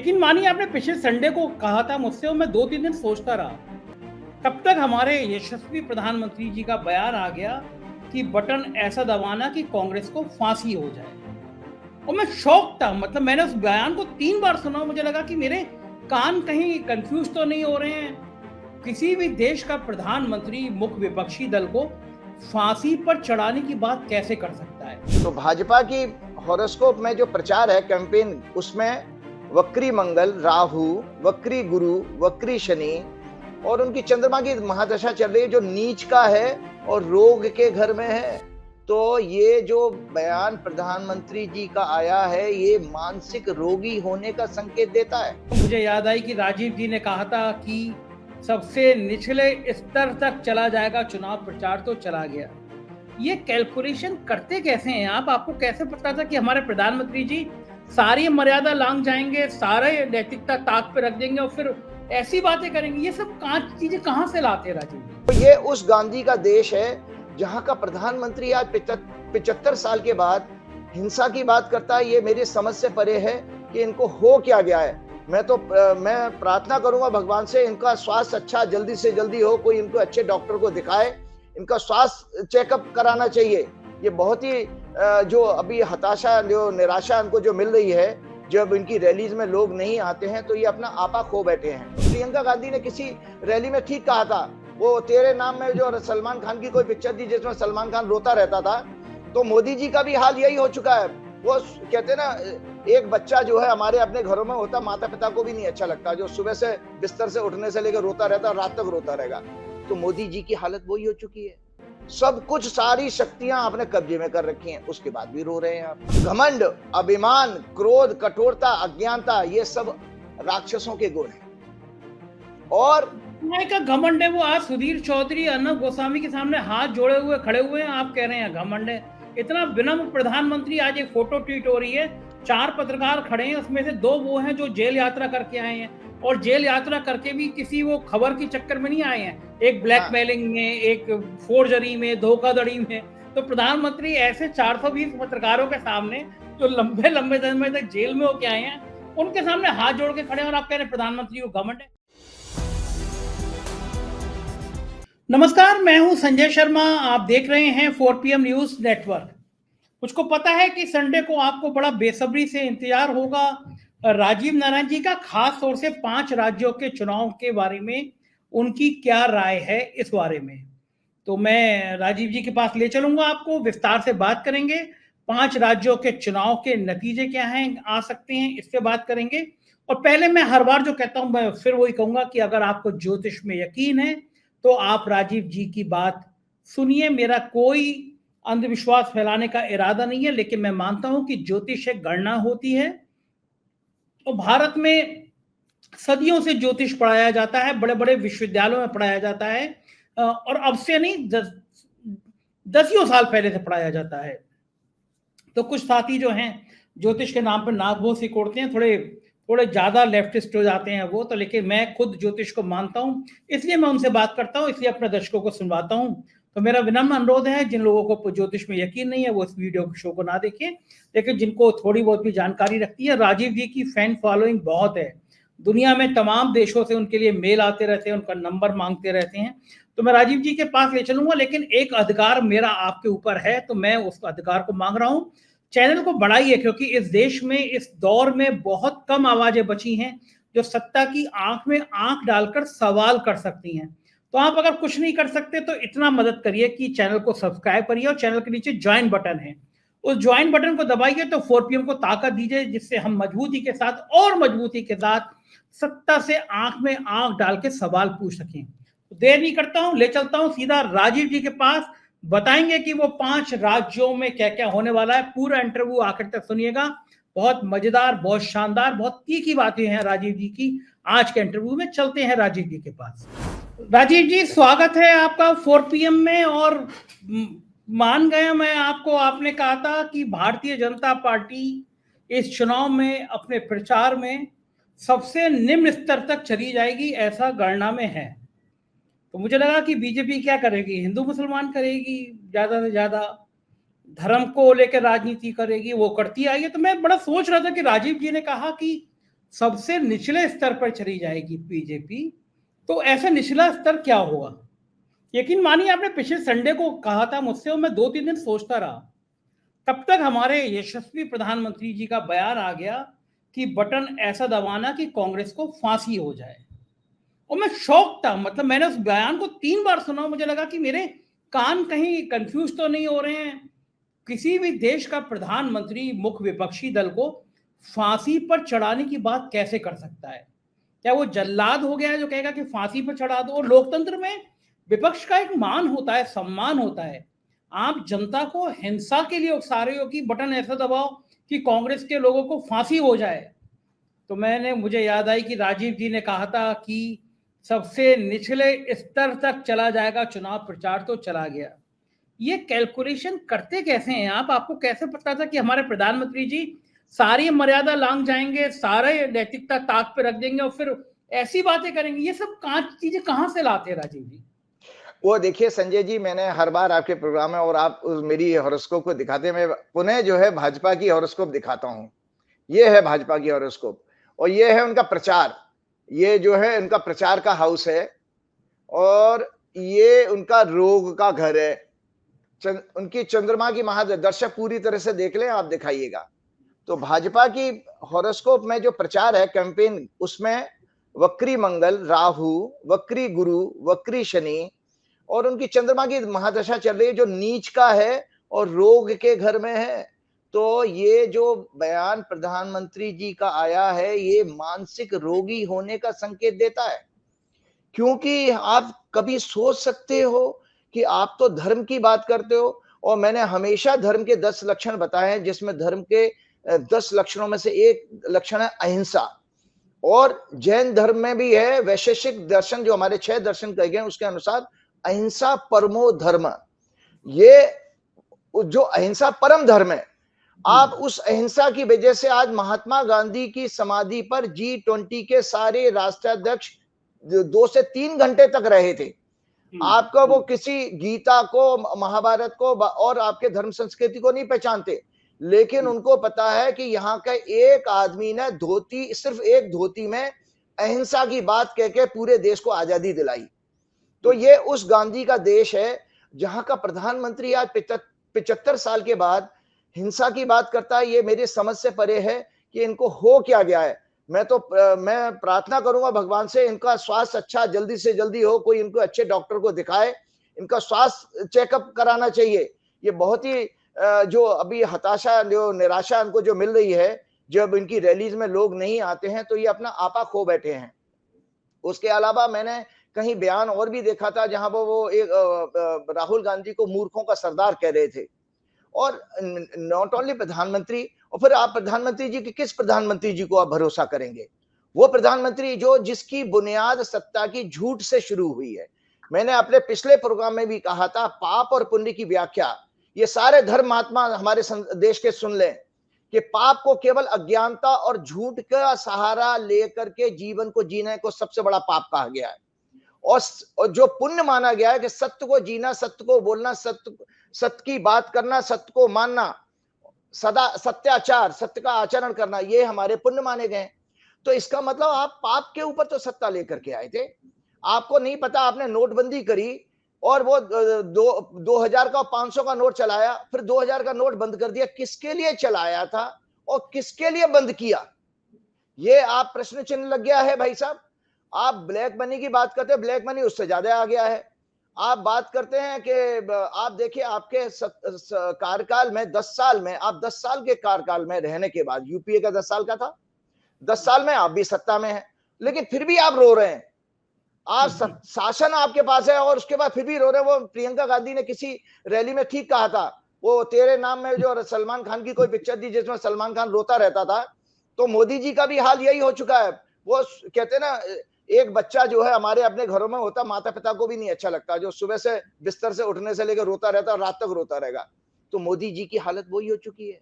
यकीन मानिए आपने पिछले संडे को कहा था मुझसे और मैं 2-3 दिन सोचता रहा। तब तक हमारे यशस्वी प्रधानमंत्री जी का बयान आ गया कि बटन ऐसा दबाना कि कांग्रेस को फांसी हो जाए। और मैं शॉक था, मतलब मैंने उस बयान को 3 बार सुना। मुझे लगा कि मेरे कान कहीं कंफ्यूज तो नहीं हो रहे हैं। किसी भी देश का प्रधानमंत्री मुख्य विपक्षी दल को फांसी पर चढ़ाने की बात कैसे कर सकता है? तो भाजपा की हॉरोस्कोप में जो प्रचार है कैंपेन, उसमें वक्री मंगल, राहु, वक्री गुरु, वक्री शनि और उनकी चंद्रमा की महादशा चल रही है जो नीच का है और रोग के घर में है। तो ये जो बयान प्रधानमंत्री जी का आया है, ये मानसिक रोगी होने का संकेत देता है। मुझे याद आई कि राजीव जी ने कहा था कि सबसे निचले स्तर तक चला जाएगा चुनाव प्रचार, तो चला गया। ये कैलकुलेशन करते कैसे हैं आप? आपको कैसे पता था कि हमारे प्रधानमंत्री जी सारी मर्यादा लांघ जाएंगे, सारे नैतिकता ताक पे रख देंगे और फिर ऐसी बातें करेंगे? ये सब चीजें कहाँ से लाते हैं राजीव जी? तो ये उस गांधी का देश है जहां का प्रधानमंत्री आज 75 साल के बाद हिंसा की बात करता है। ये मेरी समझ से परे है कि इनको हो क्या गया है। मैं प्रार्थना करूंगा भगवान से इनका स्वास्थ्य अच्छा जल्दी से जल्दी हो, कोई इनको अच्छे डॉक्टर को दिखाए, इनका स्वास्थ्य चेकअप कराना चाहिए। ये बहुत ही जो अभी हताशा, जो निराशा इनको जो मिल रही है, जब इनकी रैलीज में लोग नहीं आते हैं तो ये अपना आपा खो बैठे हैं। प्रियंका गांधी ने किसी रैली में ठीक कहा था, वो तेरे नाम में जो सलमान खान की कोई पिक्चर थी जिसमें सलमान खान रोता रहता था, तो मोदी जी का भी हाल यही हो चुका है। वो कहते हैं ना, एक बच्चा जो है हमारे अपने घरों में होता, माता पिता को भी नहीं अच्छा लगता, जो सुबह से बिस्तर से उठने से लेकर रोता रहता, रात तक रोता रहेगा। तो मोदी जी की हालत वही हो चुकी है। सब कुछ, सारी शक्तियां आपने कब्जे में कर रखी हैं, उसके बाद भी रो रहे हैं आप। घमंड, अभिमान, क्रोध, कठोरता, अज्ञानता, ये सब राक्षसों के गुण हैं। और का घमंड है वो। आज सुधीर चौधरी, अर्नब गोस्वामी के सामने हाथ जोड़े हुए खड़े हुए हैं, आप कह रहे हैं घमंड है। इतना विनम्र प्रधानमंत्री। आज एक फोटो ट्वीट हो रही है, 4 पत्रकार खड़े हैं, उसमें से 2 वो हैं जो जेल यात्रा करके आए हैं, और जेल यात्रा करके भी किसी वो खबर के चक्कर में नहीं आए हैं। एक ब्लैकमेलिंग में, एक फोर्जरी में, धोखाधड़ी में। तो प्रधानमंत्री ऐसे 420 पत्रकारों के सामने जो लंबे लंबे समय तक जेल में होके आए हैं, उनके सामने हाथ जोड़ के खड़े हैं और आप कह रहे हैं प्रधानमंत्री को घमंड है। नमस्कार, मैं हूं संजय शर्मा। आप देख रहे हैं 4PM न्यूज नेटवर्क। मुझको पता है कि संडे को आपको बड़ा बेसब्री से इंतजार होगा राजीव नारायण जी का, खास तौर से 5 राज्यों के चुनाव के बारे में उनकी क्या राय है इस बारे में। तो मैं राजीव जी के पास ले चलूंगा, आपको विस्तार से बात करेंगे। 5 राज्यों के चुनाव के नतीजे क्या हैं, आ सकते हैं, इससे बात करेंगे। और पहले मैं हर बार जो कहता हूं, मैं फिर वही कहूंगा कि अगर आपको ज्योतिष में यकीन है तो आप राजीव जी की बात सुनिए। मेरा कोई अंधविश्वास फैलाने का इरादा नहीं है, लेकिन मैं मानता हूं कि ज्योतिष एक गणना होती है और भारत में सदियों से ज्योतिष पढ़ाया जाता है, बड़े बड़े विश्वविद्यालयों में पढ़ाया जाता है, और अब से नहीं, दसियों साल पहले से पढ़ाया जाता है। तो कुछ साथी जो हैं ज्योतिष के नाम पर नाक भों सिकोड़ते हैं, थोड़े थोड़े ज्यादा लेफ्टिस्ट हो जाते हैं वो तो, लेकिन मैं खुद ज्योतिष को मानता हूं, इसलिए मैं उनसे बात करता हूं, इसलिए अपने दर्शकों को सुनवाता हूं। तो मेरा विनम्र अनुरोध है, जिन लोगों को ज्योतिष में यकीन नहीं है वो इस वीडियो शो को ना देखें, लेकिन जिनको थोड़ी बहुत भी जानकारी रखती है, राजीव जी की फैन फॉलोइंग बहुत है। दुनिया में तमाम देशों से उनके लिए मेल आते रहते हैं, उनका नंबर मांगते रहते हैं। तो मैं राजीव जी के पास ले चलूंगा, लेकिन एक अधिकार मेरा आपके ऊपर है, तो मैं उस अधिकार को मांग रहा हूं। चैनल को बढ़ाइए, क्योंकि इस देश में इस दौर में बहुत कम आवाजें बची हैं जो सत्ता की आंख में आंख डालकर सवाल कर सकती हैं। तो आप अगर कुछ नहीं कर सकते तो इतना मदद करिए कि चैनल को सब्सक्राइब करिए, और चैनल के नीचे ज्वाइन बटन है, उस ज्वाइन बटन को दबाइए, तो 4PM को ताकत दीजिए, जिससे हम मजबूती के साथ और मजबूती के साथ सत्ता से आंख में आंख डाल के सवाल पूछ सकें। तो देर नहीं करता हूं, ले चलता हूं सीधा राजीव जी के पास। बताएंगे कि वो 5 राज्यों में क्या क्या होने वाला है। पूरा इंटरव्यू आखिर तक सुनिएगा, बहुत मजेदार, बहुत शानदार, बहुत तीखी बातें हैं राजीव जी की आज के इंटरव्यू में। चलते हैं राजीव जी के पास। राजीव जी, स्वागत है आपका 4PM में। और मान गया मैं आपको, आपने कहा था कि भारतीय जनता पार्टी इस चुनाव में अपने प्रचार में सबसे निम्न स्तर तक चली जाएगी, ऐसा गणना में है। तो मुझे लगा कि बीजेपी क्या करेगी, हिंदू मुसलमान करेगी, ज्यादा से ज्यादा धर्म को लेकर राजनीति करेगी, वो करती आई है। तो मैं बड़ा सोच रहा था कि राजीव जी ने कहा कि सबसे निचले स्तर पर चली जाएगी बीजेपी, तो ऐसा निचला स्तर क्या होगा? यकीन मानिए, आपने पिछले संडे को कहा था मुझसे और मैं 2-3 दिन सोचता रहा। तब तक हमारे यशस्वी प्रधानमंत्री जी का बयान आ गया कि बटन ऐसा दबाना कि कांग्रेस को फांसी हो जाए। और मैं शॉक था, मतलब मैंने उस बयान को 3 बार सुना, मुझे लगा कि मेरे कान कहीं कंफ्यूज तो नहीं हो रहे हैं। किसी भी देश का प्रधानमंत्री मुख्य विपक्षी दल को फांसी पर चढ़ाने की बात कैसे कर सकता है? क्या वो जल्लाद हो गया है जो कहेगा कि फांसी पर चढ़ा दो? और लोकतंत्र में विपक्ष का एक मान होता है, सम्मान होता है। आप जनता को हिंसा के लिए उकसा रहे हो कि बटन ऐसा दबाओ कि कांग्रेस के लोगों को फांसी हो जाए। तो मुझे याद आई कि राजीव जी ने कहा था कि सबसे निचले स्तर तक चला जाएगा चुनाव प्रचार, तो चला गया। ये कैलकुलेशन करते कैसे हैं आप? आपको कैसे पता था कि हमारे प्रधानमंत्री जी सारी मर्यादा लांघ जाएंगे, सारे नैतिकता ताक पे रख देंगे और फिर ऐसी बातें करेंगे? ये सब चीजें कहां से लाते हैं राजीव जी? वो देखिए संजय जी, मैंने हर बार आपके प्रोग्राम में और आप मेरी हॉरोस्कोप को दिखाते, मैं पुनः जो है भाजपा की हॉरोस्कोप दिखाता हूँ। ये है भाजपा की हॉरोस्कोप और ये है उनका प्रचार। ये जो है उनका प्रचार का हाउस है और ये उनका रोग का घर है। उनकी चंद्रमा की महादर्शक पूरी तरह से देख लें, आप दिखाइएगा। तो भाजपा की हॉरोस्कोप में जो प्रचार है, कैंपेन, उसमें वक्री मंगल, राहु, वक्री गुरु, वक्री शनि और उनकी चंद्रमा की महादशा चल रही है जो नीच का है और रोग के घर में है। तो ये जो बयान प्रधानमंत्री जी का आया है, ये मानसिक रोगी होने का संकेत देता है। क्योंकि आप कभी सोच सकते हो कि आप तो धर्म की बात करते हो और मैंने हमेशा धर्म के 10 लक्षण बताए हैं, जिसमें धर्म के 10 लक्षणों में से एक लक्षण है अहिंसा। और जैन धर्म में भी है, वैशेषिक दर्शन जो हमारे 6 दर्शन कहे गए उसके अनुसार अहिंसा परमो धर्म। ये जो अहिंसा परम धर्म है, आप उस अहिंसा की वजह से आज महात्मा गांधी की समाधि पर G20 के सारे राष्ट्राध्यक्ष 2 से 3 घंटे तक रहे थे। आपका वो किसी गीता को, महाभारत को और आपके धर्म संस्कृति को नहीं पहचानते, लेकिन उनको पता है कि यहाँ का एक आदमी ने धोती, सिर्फ एक धोती में अहिंसा की बात कह के पूरे देश को आजादी दिलाई। तो ये उस गांधी का देश है जहां का प्रधानमंत्री आज 75 साल के बाद हिंसा की बात करता है। ये मेरी समझ से परे है कि इनको हो क्या गया है। मैं प्रार्थना करूंगा भगवान से, इनका स्वास्थ्य अच्छा जल्दी से जल्दी हो, कोई इनको अच्छे डॉक्टर को दिखाए, इनका स्वास्थ्य चेकअप कराना चाहिए। ये बहुत ही जो अभी हताशा, जो निराशा इनको जो मिल रही है, जब इनकी रैलीज में लोग नहीं आते हैं तो ये अपना आपा खो बैठे हैं। उसके अलावा मैंने कहीं बयान और भी देखा था जहां वो एक राहुल गांधी को मूर्खों का सरदार कह रहे थे। और नॉट ओनली प्रधानमंत्री, और फिर आप प्रधानमंत्री जी के किस प्रधानमंत्री जी को आप भरोसा करेंगे? वो प्रधानमंत्री जो जिसकी बुनियाद सत्ता की झूठ से शुरू हुई है। मैंने अपने पिछले प्रोग्राम में भी कहा था, पाप और पुण्य की व्याख्या ये सारे धर्म महात्मा हमारे देश के सुन लें कि पाप को केवल अज्ञानता और झूठ का सहारा लेकर के जीवन को जीने को सबसे बड़ा पाप कहा गया है। और जो पुण्य माना गया है कि सत्य को जीना, सत्य को बोलना, सत्य की बात करना, सत्य को मानना, सदा सत्याचार, सत्य का आचरण करना, ये हमारे पुण्य माने गए। तो इसका मतलब आप पाप के ऊपर तो सत्ता लेकर के आए थे। आपको नहीं पता, आपने नोटबंदी करी और वो 2000 का 500 का नोट चलाया, फिर 2000 का नोट बंद कर दिया। किसके लिए चलाया था और किसके लिए बंद किया, ये आप प्रश्न चिन्ह लग गया है भाई साहब। आप ब्लैक मनी की बात करते हैं, ब्लैक मनी उससे ज्यादा आ गया है। आप बात करते हैं कि आप देखिए आपके कार्यकाल में 10 साल में, आप 10 साल के कार्यकाल में रहने के बाद, यूपीए का 10 साल का था, 10 साल में आप भी सत्ता में हैं, लेकिन फिर भी आप रो रहे हैं। आज शासन आपके पास है और उसके बाद फिर भी रो रहे हैं। वो प्रियंका गांधी ने किसी रैली में ठीक कहा था, वो तेरे नाम में जो सलमान खान की कोई पिक्चर थी जिसमें सलमान खान रोता रहता था, तो मोदी जी का भी हाल यही हो चुका है। वो कहते ना, एक बच्चा जो है हमारे अपने घरों में होता, माता पिता को भी नहीं अच्छा लगता, जो सुबह से बिस्तर से उठने से लेकर रोता रहता है, रात तक रोता रहेगा। तो मोदी जी की हालत वही हो चुकी है।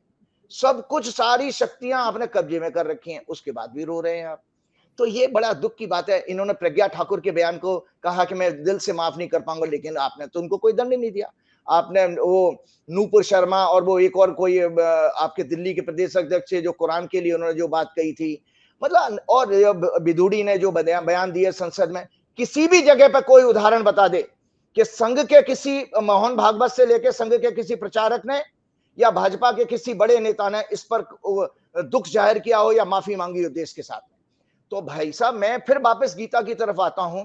सब कुछ, सारी शक्तियां आपने कब्जे में कर रखी हैं, उसके बाद भी रो रहे हैं आप। तो ये बड़ा दुख की बात है। इन्होंने प्रज्ञा ठाकुर के बयान को कहा कि मैं दिल से माफ नहीं कर पाऊंगा, लेकिन आपने तो उनको कोई दंड नहीं दिया। आपने वो नूपुर शर्मा और वो एक और कोई आपके दिल्ली के प्रदेश अध्यक्ष जो कुरान के लिए उन्होंने जो बात कही थी, मतलब और बिधूड़ी ने जो बयान दिए संसद में, किसी भी जगह पर कोई उदाहरण बता दे कि संघ के किसी मोहन भागवत से लेकर संघ के किसी प्रचारक ने या भाजपा के किसी बड़े नेता ने इस पर दुख जाहिर किया हो या माफी मांगी हो देश के साथ। तो भाई साहब, मैं फिर वापस गीता की तरफ आता हूं।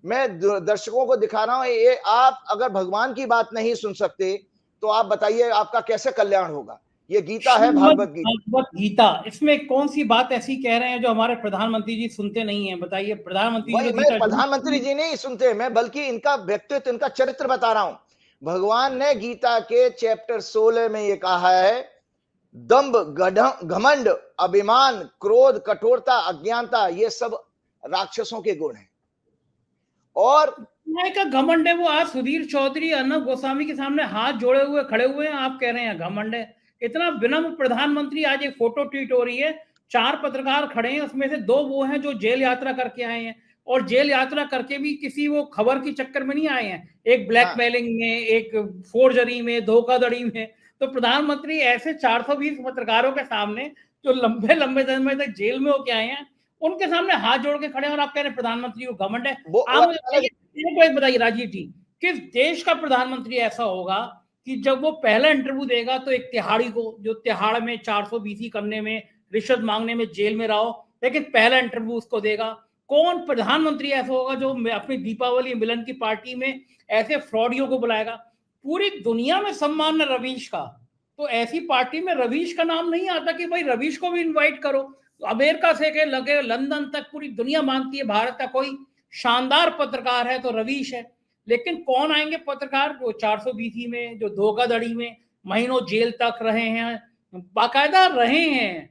मैं दर्शकों को दिखा रहा हूं, ये आप अगर भगवान की बात नहीं सुन सकते तो आप बताइए आपका कैसे कल्याण होगा। ये गीता है, भागवत गीता। भागवत गीता, इसमें कौन सी बात ऐसी कह रहे हैं जो हमारे प्रधानमंत्री जी सुनते नहीं हैं? बताइए, प्रधानमंत्री जी वही, तो मैं गीता प्रधानमंत्री जी नहीं सुनते, मैं बल्कि इनका व्यक्तित्व, इनका चरित्र बता रहा हूं। भगवान ने गीता के चैप्टर 16 में ये कहा है, दंभ, घमंड, अभिमान, क्रोध, कठोरता, अज्ञानता, ये सब राक्षसों के गुण हैं। और का घमंड है वो। आज सुधीर चौधरी, अर्नब गोस्वामी के सामने हाथ जोड़े हुए खड़े हुए हैं, आप कह रहे हैं घमंड है। इतना विनम्र प्रधानमंत्री। आज एक फोटो ट्वीट हो रही है, 4 पत्रकार खड़े हैं, उसमें से 2 वो हैं जो जेल यात्रा करके आए हैं, और जेल यात्रा करके भी किसी वो खबर की चक्कर में नहीं आए हैं, एक ब्लैकमेलिंग में, एक फोर्जरी में, धोखाधड़ी में। तो प्रधानमंत्री ऐसे 420 पत्रकारों के सामने जो लंबे लंबे समय तक जेल में होके आए हैं, उनके सामने हाथ जोड़ के खड़े हैं, और आप कह रहे हैं प्रधानमंत्री को घमंड है। आप मुझे बताइए, बताइए राजीव जी, किस देश का प्रधानमंत्री ऐसा होगा कि जब वो पहला इंटरव्यू देगा तो एक तिहाड़ी को, जो तिहाड़ में 420 करने में, रिश्वत मांगने में जेल में रहो, लेकिन पहला इंटरव्यू उसको देगा? कौन प्रधानमंत्री ऐसा होगा जो अपनी दीपावली मिलन की पार्टी में ऐसे फ्रॉडियों को बुलाएगा? पूरी दुनिया में सम्मान है रवीश का, तो ऐसी पार्टी में रवीश का नाम नहीं आता कि भाई रवीश को भी इनवाइट करो। अमेरिका से के लगे लंदन तक पूरी दुनिया मानती है भारत का कोई शानदार पत्रकार है तो रवीश है। लेकिन कौन आएंगे पत्रकार जो 420 में, जो धोखाधड़ी में महीनों जेल तक रहे हैं, बाकायदा रहे हैं?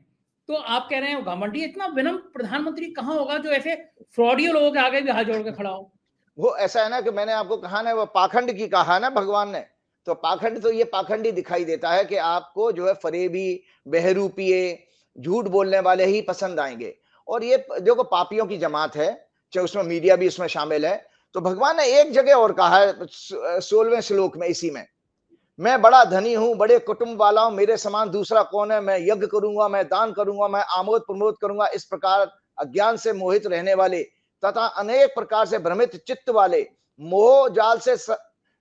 तो आप कह रहे हैं घमंडी। इतना विनम्र प्रधानमंत्री कहाँ होगा जो ऐसे फ्रॉडियो लोगों के आगे भी हाथ जोड़ के खड़ा हो? वो ऐसा है ना कि मैंने आपको कहा ना, वो पाखंड की कहा ना भगवान ने, तो पाखंड तो ये पाखंड ही दिखाई देता है कि आपको जो है फरेबी, बहरूपिये, झूठ बोलने वाले ही पसंद आएंगे। और ये देखो पापियों की जमात है, चाहे उसमें मीडिया भी उसमें शामिल है। तो भगवान ने एक जगह और कहा है 16वें श्लोक में, इसी में, मैं बड़ा धनी हूं, बड़े कुटुंब वाला हूं, मेरे समान दूसरा कौन है, मैं यज्ञ करूंगा, मैं दान करूंगा, मैं आमोद प्रमोद करूंगा। इस प्रकार अज्ञान से मोहित रहने वाले तथा अनेक प्रकार से भ्रमित चित्त वाले, मोह जाल से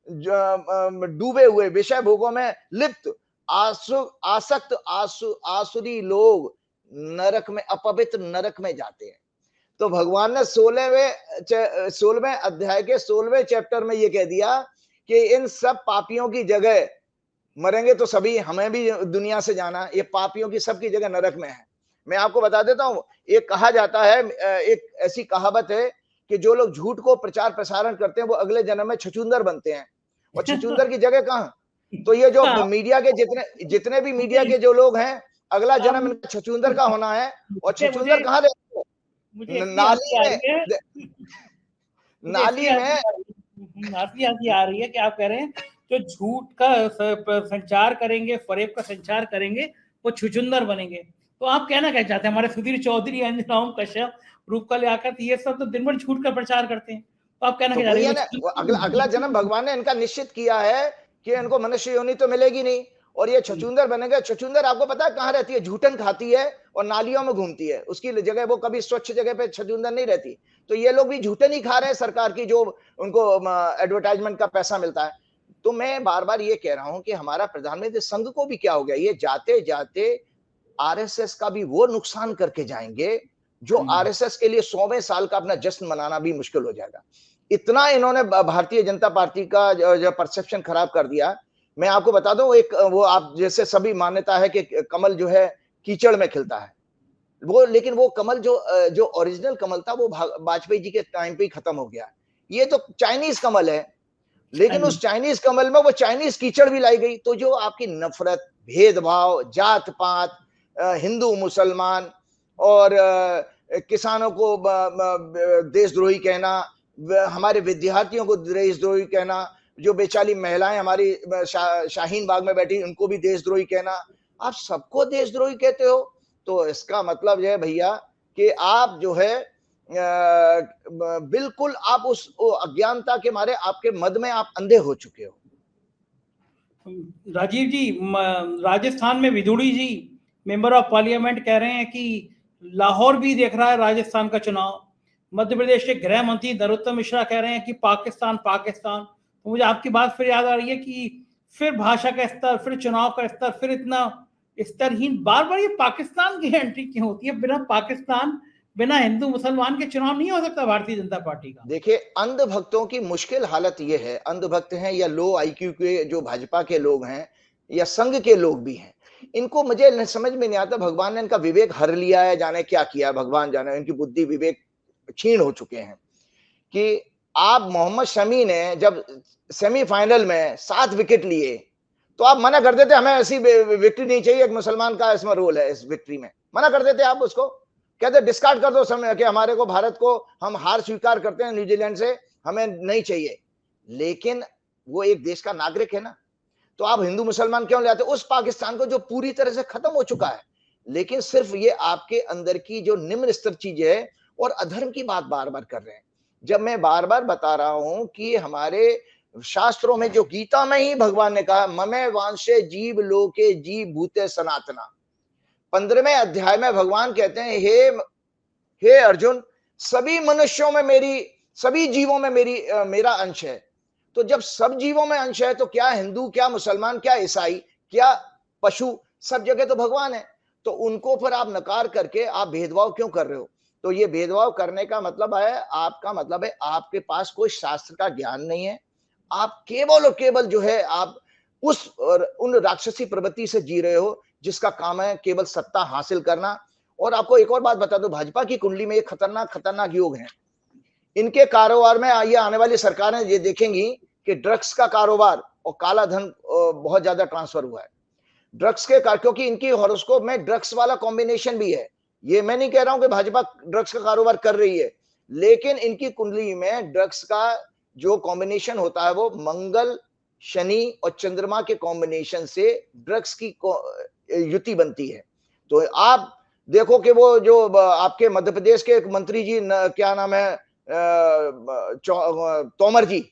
डूबे हुए, विषय भोगों में लिप्त, आसक्त आसुरी लोग नरक में, अपवित्र नरक में जाते हैं। तो भगवान ने 16वें अध्याय के 16वें चैप्टर में ये कह दिया कि इन सब पापियों की जगह, मरेंगे तो सभी, हमें भी दुनिया से जाना, ये पापियों की सबकी जगह नरक में है। मैं आपको बता देता हूं, एक कहा जाता है, एक ऐसी कहावत है कि जो लोग झूठ को प्रचार प्रसारण करते हैं वो अगले जन्म में छछूंदर बनते हैं। और छछूंदर की जगह कहां? तो ये जो मीडिया के जितने भी मीडिया के जो लोग हैं, अगला जन्म इनका छछूंदर का होना है। और छछूंदर कहां रहते हैं? नाली में, नाली में। हंसी आ रही है कि आप कह रहे हैं जो झूठ का संचार करेंगे, फरेब का संचार करेंगे, वो छुचुंदर बनेंगे। तो आप कहना क्या चाहते हैं? हमारे सुधीर चौधरी, अंजनाओं कश्यप, रूपकल याकत, ये सब तो दिन भर झूठ का प्रचार करते हैं। तो आप कहना क्या चाहते हैं? अगला जन्म भगवान ने इनका निश्चित किया है कि इनको मनुष्य योनि तो मिलेगी नहीं, और ये छछूंदर बनेंगे। छछूंदर आपको पता है कहाँ रहती है? झूठन खाती है और नालियों में घूमती है, उसकी जगह वो कभी स्वच्छ जगह पे छछूंदर नहीं रहती। तो ये लोग भी झूठन ही खा रहे हैं सरकार की, जो उनको एडवर्टाइजमेंट का पैसा मिलता है। तो मैं बार बार ये कह रहा हूं कि हमारा प्रधानमंत्री, संघ को भी क्या हो गया, ये जाते जाते आरएसएस का भी वो नुकसान करके जाएंगे जो आरएसएस के लिए 100वें साल का अपना जश्न मनाना भी मुश्किल हो जाएगा। इतना इन्होंने भारतीय जनता पार्टी का जो परसेप्शन खराब कर दिया। मैं आपको बता दूं, एक वो आप जैसे सभी मान्यता है कि कमल जो है कीचड़ में खिलता है, वो, लेकिन वो कमल जो ओरिजिनल कमल था वो वाजपेयी जी के टाइम पे ही खत्म हो गया। ये तो चाइनीज कमल है, लेकिन उस चाइनीज कमल में वो चाइनीज कीचड़ भी लाई गई। तो जो आपकी नफरत, भेदभाव, जात पात, हिंदू मुसलमान और किसानों को देशद्रोही कहना, हमारे विद्यार्थियों को देशद्रोही कहना, जो बेचारी महिलाएं हमारी शाहीन बाग में बैठी उनको भी देशद्रोही कहना, आप सबको देशद्रोही कहते हो। तो इसका मतलब यह है भैया कि आप जो है बिल्कुल आप उस अज्ञानता के मारे, आपके मद में आप अंधे हो चुके हो। राजीव जी, राजस्थान में विधुड़ी जी, मेंबर ऑफ पार्लियामेंट, कह रहे हैं कि लाहौर भी देख रहा है राजस्थान का चुनाव। मध्य प्रदेश के गृह मंत्री नरोत्तम मिश्रा कह रहे हैं कि पाकिस्तान पाकिस्तान। तो मुझे आपकी बात फिर याद आ रही है कि फिर भाषा का स्तर, फिर चुनाव का स्तर, फिर इतना स्तरहीन, बार बार ये पाकिस्तान की एंट्री क्यों होती है? बिना पाकिस्तान, बिना हिंदू मुसलमान के चुनाव नहीं हो सकता भारतीय जनता पार्टी का। देखिए, अंधभक्तों की मुश्किल हालत ये है, अंधभक्त हैं या लो आईक्यू के जो भाजपा के लोग हैं या संघ के लोग भी हैं, इनको मुझे समझ में नहीं आता भगवान ने इनका विवेक हर लिया है, जाने क्या किया भगवान जाने, इनकी बुद्धि विवेक क्षीण हो चुके हैं। कि आप मोहम्मद शमी ने जब सेमीफाइनल में 7 विकेट लिए तो आप मना कर देते हमें ऐसी विक्ट्री नहीं चाहिए, एक मुसलमान का इसमें रोल है, इस विक्ट्री में मना कर देते आप उसको, कहते डिस्कार्ड कर दो समय कि हमारे को भारत को हम हार स्वीकार करते हैं न्यूजीलैंड से, हमें नहीं चाहिए। लेकिन वो एक देश का नागरिक है ना, तो आप हिंदू मुसलमान क्यों ले आते उस पाकिस्तान को जो पूरी तरह से खत्म हो चुका है। लेकिन सिर्फ ये आपके अंदर की जो निम्न स्तर चीजें है और अधर्म की बात बार बार कर रहे हैं। जब मैं बार बार बता रहा हूं कि हमारे शास्त्रों में जो गीता में ही भगवान ने कहा ममे वांशे जीव लोके जीव भूते सनातना, 15वें अध्याय में भगवान कहते हैं हे अर्जुन, सभी मनुष्यों में मेरी, सभी जीवों में मेरा अंश है। तो जब सब जीवों में अंश है तो क्या हिंदू, क्या मुसलमान, क्या ईसाई, क्या पशु, सब जगह तो भगवान है। तो उनको फिर आप नकार करके आप भेदभाव क्यों कर रहे हो? तो ये भेदभाव करने का मतलब है, आपका मतलब है आपके पास कोई शास्त्र का ज्ञान नहीं है। आप केवल और केवल जो है आप उन राक्षसी प्रवृत्ति से जी रहे हो जिसका काम है केवल सत्ता हासिल करना। और आपको एक और बात बता दो, भाजपा की कुंडली में एक खतरनाक योग है। इनके कारोबार में ये आने वाली सरकारें ये देखेंगी कि ड्रग्स का कारोबार और काला धन बहुत ज्यादा ट्रांसफर हुआ है ड्रग्स के क्योंकि इनकी हॉरोस्कोप में ड्रग्स वाला कॉम्बिनेशन भी है। ये मैं नहीं कह रहा हूं कि भाजपा ड्रग्स का कारोबार कर रही है, लेकिन इनकी कुंडली में ड्रग्स का जो कॉम्बिनेशन होता है वो मंगल, शनि और चंद्रमा के कॉम्बिनेशन से ड्रग्स की युति बनती है। तो आप देखो कि वो जो आपके मध्य प्रदेश के एक मंत्री जी क्या नाम है, तोमर जी,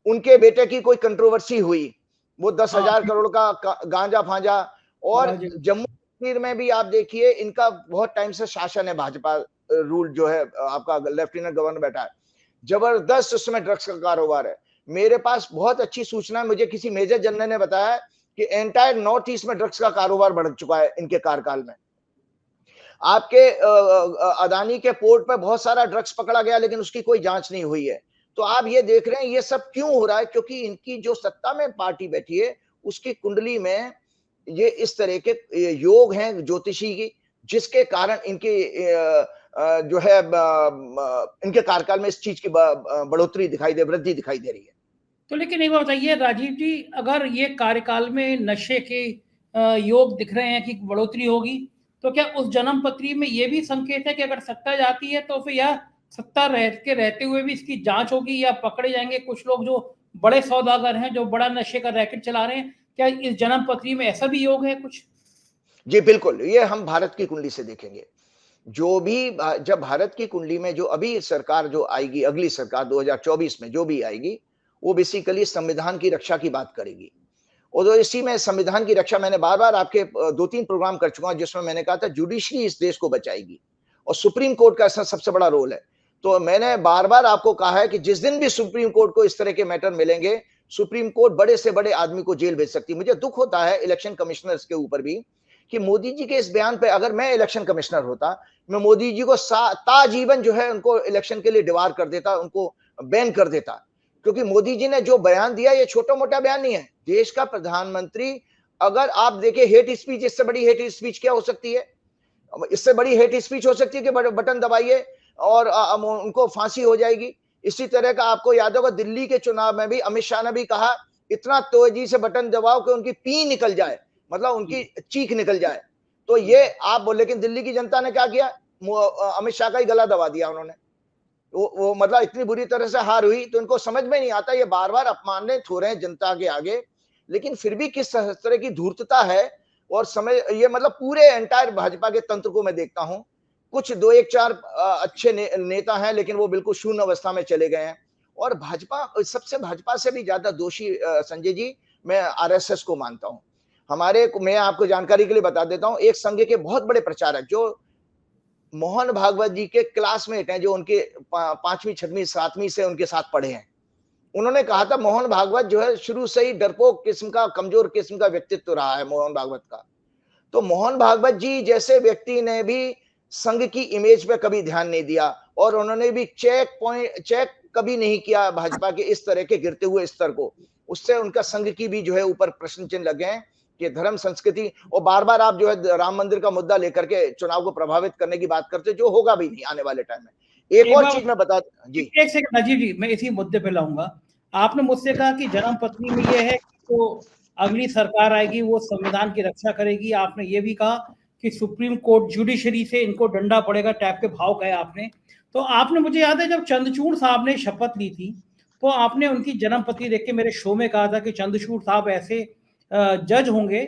उनके बेटे की कोई कंट्रोवर्सी हुई, वो 10,000 करोड़ का गांजा फांजा। और जम्मू कश्मीर में भी आप देखिए इनका बहुत टाइम से शासन है, भाजपा रूल जो है, आपका लेफ्टिनेंट गवर्नर बैठा है, जबरदस्त उसमें ड्रग्स का कारोबार है। मेरे पास बहुत अच्छी सूचना है, मुझे किसी मेजर जनरल ने बताया कि एंटायर नॉर्थ ईस्ट में ड्रग्स का कारोबार बढ़ चुका है इनके कार्यकाल में। आपके अदानी के पोर्ट पे बहुत सारा ड्रग्स पकड़ा गया लेकिन उसकी कोई जांच नहीं हुई है। तो आप ये देख रहे हैं ये सब क्यों हो रहा है? क्योंकि इनकी जो सत्ता में पार्टी बैठी है उसकी कुंडली में ये इस तरह के योग हैं ज्योतिषी की, जिसके कारण इनके जो है इनके कार्यकाल में इस चीज की बढ़ोतरी दिखाई दे, वृद्धि दिखाई दे रही है। तो लेकिन एक बात बताइए राजीव जी, अगर ये कार्यकाल में नशे के योग दिख रहे हैं कि बढ़ोतरी होगी, तो क्या उस जन्म पत्री में ये भी संकेत है कि अगर सत्ता जाती है तो फिर यह सत्ता रहते हुए भी इसकी जांच होगी या पकड़े जाएंगे कुछ लोग जो बड़े सौदागर हैं, जो बड़ा नशे का रैकेट चला रहे हैं? क्या इस जन्म पत्री में ऐसा भी योग है कुछ? जी बिल्कुल, ये हम भारत की कुंडली से देखेंगे। जो भी जब भारत की कुंडली में जो अभी सरकार जो आएगी, अगली सरकार 2024 में जो भी आएगी, वो बेसिकली संविधान की रक्षा की बात करेगी। और इसी में संविधान की रक्षा मैंने बार-बार आपके 2-3 प्रोग्राम कर चुका हूं जिसमें मैंने कहा था जुडिशरी इस देश को बचाएगी और सुप्रीम कोर्ट का इसमें सबसे बड़ा रोल है। तो मैंने बार-बार आपको कहा है कि जिस दिन भी सुप्रीम कोर्ट को इस तरह के मैटर मिलेंगे, सुप्रीम कोर्ट बड़े से बड़े आदमी को जेल भेज सकती है। मुझे दुख होता है इलेक्शन कमिश्नर्स के ऊपर भी कि मोदी जी के इस बयान पे अगर मैं इलेक्शन कमिश्नर होता, मैं मोदी जी को ताजीवन जो है उनको इलेक्शन के लिए डिबार कर देता, उनको बैन कर देता। क्योंकि मोदी जी ने जो बयान दिया ये छोटा मोटा बयान नहीं है। देश का प्रधानमंत्री, अगर आप देखें हेट स्पीच, इससे बड़ी हेट स्पीच क्या हो सकती है? इससे बड़ी हेट स्पीच हो सकती है कि बटन दबाइए और उनको फांसी हो जाएगी। इसी तरह का आपको याद होगा दिल्ली के चुनाव में भी अमित शाह ने भी कहा इतना तेजी से बटन दबाओ कि उनकी पी निकल जाए, मतलब उनकी चीख निकल जाए। तो ये आप बोले, लेकिन दिल्ली की जनता ने क्या किया? अमित शाह का ही गला दबा दिया उन्होंने। वो मतलब इतनी बुरी तरह से हार हुई। तो इनको समझ में नहीं आता, ये बार बार अपमानित हो रहे हैं जनता के आगे, लेकिन फिर भी किस तरह की धूर्तता है। और समय ये मतलब पूरे एंटायर भाजपा के तंत्र को मैं देखता हूं, कुछ 2-1-4 अच्छे नेता हैं लेकिन वो बिल्कुल शून्य अवस्था में चले गए हैं। और भाजपा से भी ज्यादा दोषी संजय जी मैं आरएसएस को मानता हूं। मैं आपको जानकारी के लिए बता देता हूं, एक संघ के बहुत बड़े प्रचारक जो मोहन भागवत जी के क्लासमेट हैं, जो उनके 5वीं 6वीं 7वीं से उनके साथ पढ़े हैं। उन्होंने कहा था मोहन भागवत जो है शुरू से ही डरपोक किस्म का, कमजोर किस्म का व्यक्तित्व रहा है मोहन भागवत का। तो मोहन भागवत जी जैसे व्यक्ति ने भी संघ की इमेज पे कभी ध्यान नहीं दिया, और उन्होंने भी चेक कभी नहीं किया भाजपा के इस तरह के गिरते हुए स्तर को। उससे उनका संघ की भी जो है ऊपर प्रश्न चिन्ह लगे हैं कि धर्म संस्कृति, और बार बार आप जो है राम मंदिर का मुद्दा लेकर के चुनाव को प्रभावित करने की बात करते, जो होगा भी नहीं आने वाले टाइम में। एक और चीज मैं बता, जी एक सेकंड राजीव जी, मैं इसी मुद्दे पे लाऊंगा। आपने मुझसे कहा कि जन्म पत्री में यह है कि तो अगली सरकार आएगी वो संविधान की रक्षा करेगी। आपने ये भी कहा कि सुप्रीम कोर्ट जुडिशरी से इनको डंडा पड़ेगा, टाइप के भाव कहे आपने। तो आपने, मुझे याद है जब चंद्रचूड़ साहब ने शपथ ली थी तो आपने उनकी जन्म पत्री देख के मेरे शो में कहा था कि चंद्रचूड़ साहब ऐसे जज होंगे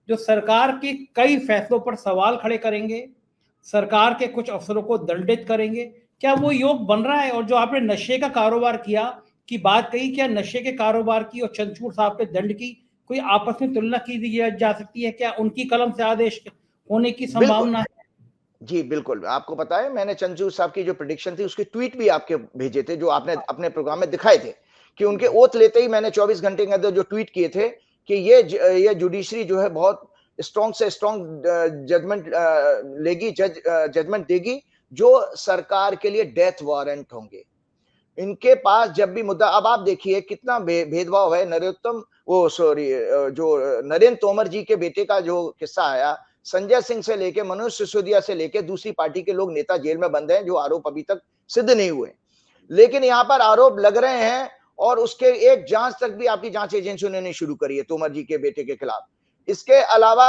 जो सरकार के कई फैसलों पर सवाल खड़े करेंगे, सरकार के कुछ अफसरों को दंडित करेंगे। क्या वो योग बन रहा है? और जो आपने नशे का कारोबार किया की बात कही, क्या नशे के कारोबार की और चंद्रचूड़ साहब के दंड की कोई आपस में तुलना की जा सकती है? क्या उनकी कलम से आदेश होने की संभावना है? जी बिल्कुल, आपको पता है मैंने चंद्रचूड़ साहब की जो प्रेडिक्शन थी उसके ट्वीट भी आपके भेजे थे, जो आपने अपने प्रोग्राम में दिखाए थे कि उनके ओथ लेते ही मैंने 24 घंटे के अंदर जो ट्वीट किए थे कि ये जुडिशरी जो है बहुत स्ट्रॉन्ग से स्ट्रॉन्ग जजमेंट लेगी, जजमेंट देगी जो सरकार के लिए डेथ वारंट होंगे। इनके पास जब भी मुद्दा, अब आप देखिए कितना भेदभाव है। जो नरेंद्र तोमर जी के बेटे का जो किस्सा आया, संजय सिंह से लेके मनोज सिसोदिया से लेके दूसरी पार्टी के लोग नेता जेल में बंद हैं, जो आरोप अभी तक सिद्ध नहीं हुए, लेकिन यहाँ पर आरोप लग रहे हैं और उसके एक जांच तक भी आपकी जांच एजेंसियों ने नहीं शुरू करी है तोमर जी के बेटे के खिलाफ। इसके अलावा